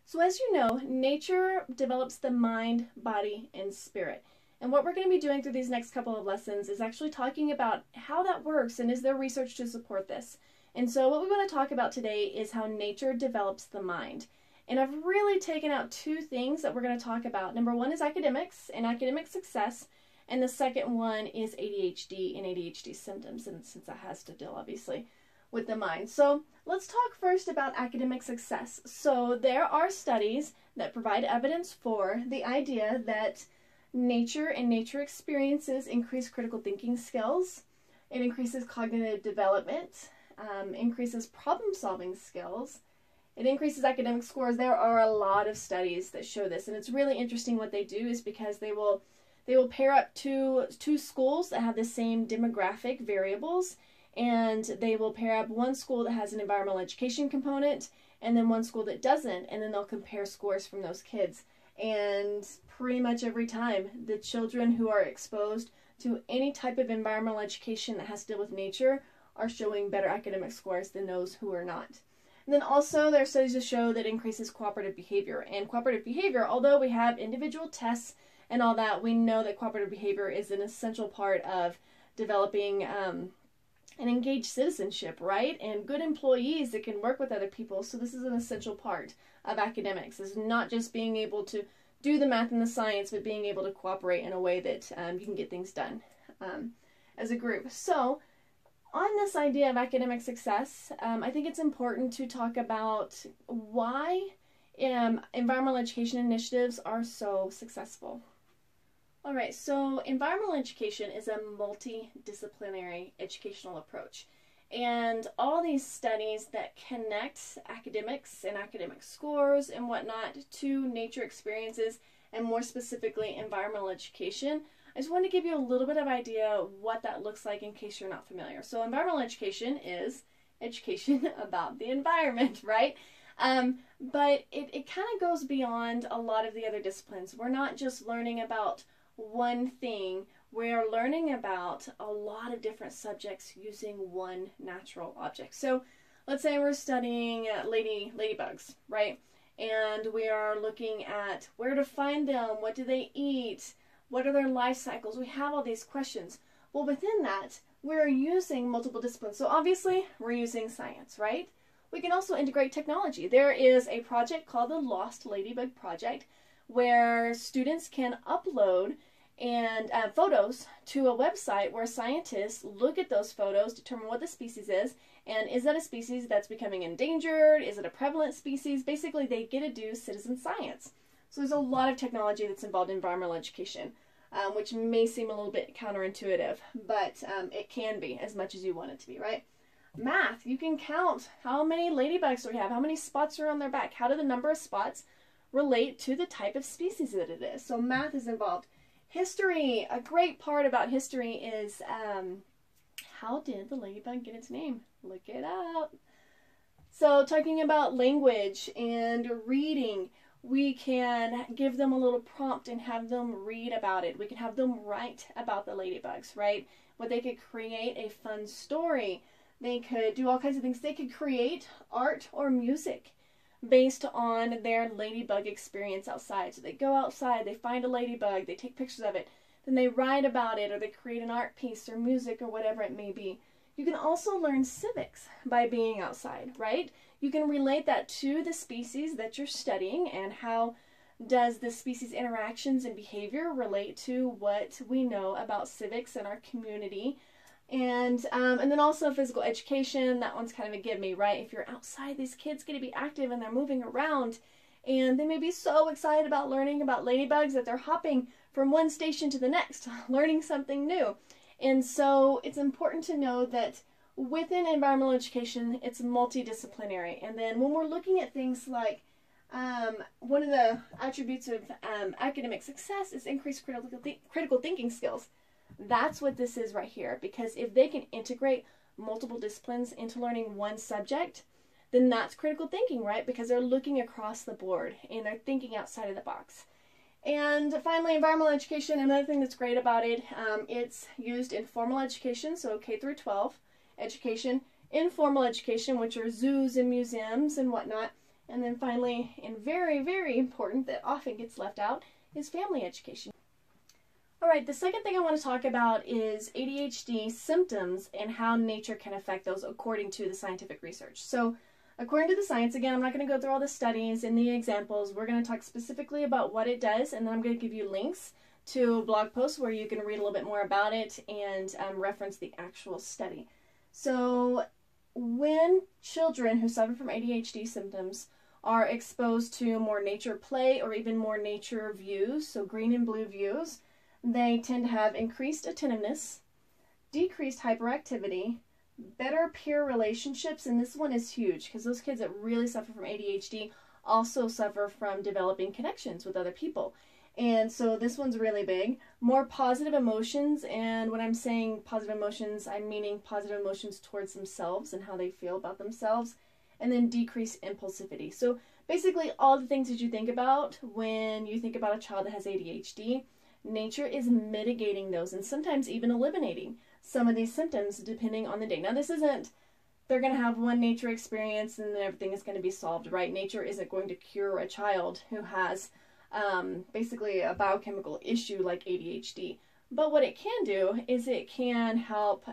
So as you know, nature develops the mind, body, and spirit. And what we're going to be doing through these next couple of lessons is actually talking about how that works and is there research to support this. And so what we want to talk about today is how nature develops the mind. And I've really taken out two things that we're going to talk about. Number one is academics and academic success. And the second one is ADHD and ADHD symptoms, and since that has to deal, obviously, with the mind. So let's talk first about academic success. So there are studies that provide evidence for the idea that nature and nature experiences increase critical thinking skills. It increases cognitive development, increases problem-solving skills. It increases academic scores. There are a lot of studies that show this, and it's really interesting what they do is because they will pair up two schools that have the same demographic variables, and they will pair up one school that has an environmental education component and then one school that doesn't, and then they'll compare scores from those kids. And pretty much every time, the children who are exposed to any type of environmental education that has to deal with nature are showing better academic scores than those who are not. And then also there are studies to show that it increases cooperative behavior. And cooperative behavior, although we have individual tests and all that, we know that cooperative behavior is an essential part of developing an engaged citizenship, right? And good employees that can work with other people. So this is an essential part of academics. It's not just being able to do the math and the science, but being able to cooperate in a way that you can get things done as a group. So on this idea of academic success, I think it's important to talk about why environmental education initiatives are so successful. All right, so environmental education is a multidisciplinary educational approach. And all these studies that connect academics and academic scores and whatnot to nature experiences, and more specifically environmental education, I just want to give you a little bit of idea what that looks like in case you're not familiar. So environmental education is education about the environment, right? But it kind of goes beyond a lot of the other disciplines. We're not just learning about one thing, we're learning about a lot of different subjects using one natural object. So let's say we're studying ladybugs, right? And we are looking at where to find them, what do they eat, what are their life cycles? We have all these questions. Well, within that, we're using multiple disciplines. So obviously, we're using science, right? We can also integrate technology. There is a project called the Lost Ladybug Project where students can upload and photos to a website where scientists look at those photos, determine what the species is, and is that a species that's becoming endangered? Is it a prevalent species? Basically, they get to do citizen science. So there's a lot of technology that's involved in environmental education, which may seem a little bit counterintuitive, but it can be as much as you want it to be, right? Math, you can count how many ladybugs do we have, how many spots are on their back, how do the number of spots relate to the type of species that it is. So math is involved. History, a great part about history is how did the ladybug get its name? Look it up. So talking about language and reading, we can give them a little prompt and have them read about it. We can have them write about the ladybugs, right? Where they could create a fun story. They could do all kinds of things. They could create art or music based on their ladybug experience outside. So they go outside, they find a ladybug, they take pictures of it, then they write about it, or they create an art piece or music or whatever it may be. You can also learn civics by being outside, right? You can relate that to the species that you're studying and how does the species interactions and behavior relate to what we know about civics in our community. And then also physical education, that one's kind of a give me, right? If you're outside, these kids get to be active and they're moving around and they may be so excited about learning about ladybugs that they're hopping from one station to the next, learning something new. And so it's important to know that within environmental education, it's multidisciplinary. And then when we're looking at things like one of the attributes of academic success is increased critical thinking skills. That's what this is right here, because if they can integrate multiple disciplines into learning one subject, then that's critical thinking, right? Because they're looking across the board and they're thinking outside of the box. And finally, environmental education, another thing that's great about it, it's used in formal education, so K through 12 education, informal education, which are zoos and museums and whatnot, And then finally, and very, very important that often gets left out, is family education. All right, the second thing I want to talk about is ADHD symptoms and how nature can affect those according to the scientific research. So according to the science, again, I'm not going to go through all the studies and the examples. We're going to talk specifically about what it does, and then I'm going to give you links to blog posts where you can read a little bit more about it and reference the actual study. So when children who suffer from ADHD symptoms are exposed to more nature play or even more nature views, so green and blue views, they tend to have increased attentiveness, decreased hyperactivity, better peer relationships, and this one is huge because those kids that really suffer from ADHD also suffer from developing connections with other people. And so this one's really big. More positive emotions, and when I'm saying positive emotions, I'm meaning positive emotions towards themselves and how they feel about themselves, and then decreased impulsivity. So basically all the things that you think about when you think about a child that has ADHD, nature is mitigating those and sometimes even eliminating some of these symptoms depending on the day. Now this isn't, they're going to have one nature experience and then everything is going to be solved, right? Nature isn't going to cure a child who has basically a biochemical issue like ADHD. But what it can do is it can help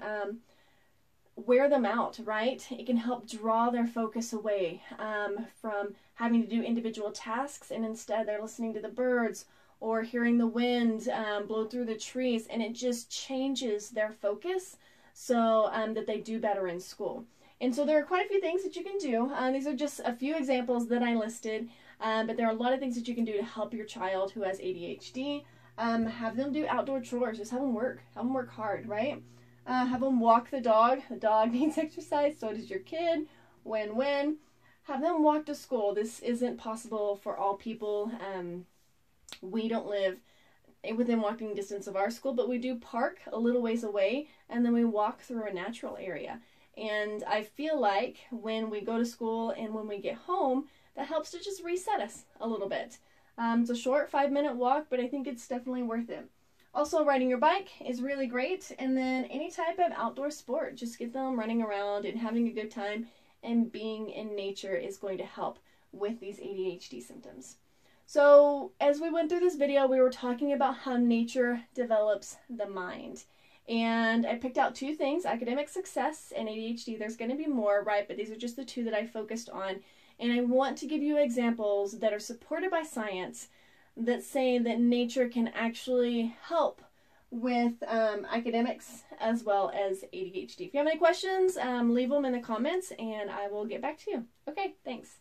wear them out, right? It can help draw their focus away from having to do individual tasks, and instead they're listening to the birds or hearing the wind blow through the trees, and it just changes their focus so that they do better in school. And so there are quite a few things that you can do. These are just a few examples that I listed, but there are a lot of things that you can do to help your child who has ADHD. Have them do outdoor chores. Just have them work hard, right? Have them walk the dog. The dog needs exercise, so does your kid. Win-win. Have them walk to school. This isn't possible for all people. We don't live within walking distance of our school, but we do park a little ways away, and then we walk through a natural area. And I feel like when we go to school and when we get home, that helps to just reset us a little bit. It's a short 5-minute walk, but I think it's definitely worth it. Also, riding your bike is really great, and then any type of outdoor sport, just get them running around and having a good time, and being in nature is going to help with these ADHD symptoms. So as we went through this video, we were talking about how nature develops the mind. And I picked out 2 things, academic success and ADHD. There's going to be more, right? But these are just the 2 that I focused on. And I want to give you examples that are supported by science that say that nature can actually help with academics as well as ADHD. If you have any questions, leave them in the comments and I will get back to you. Okay, thanks.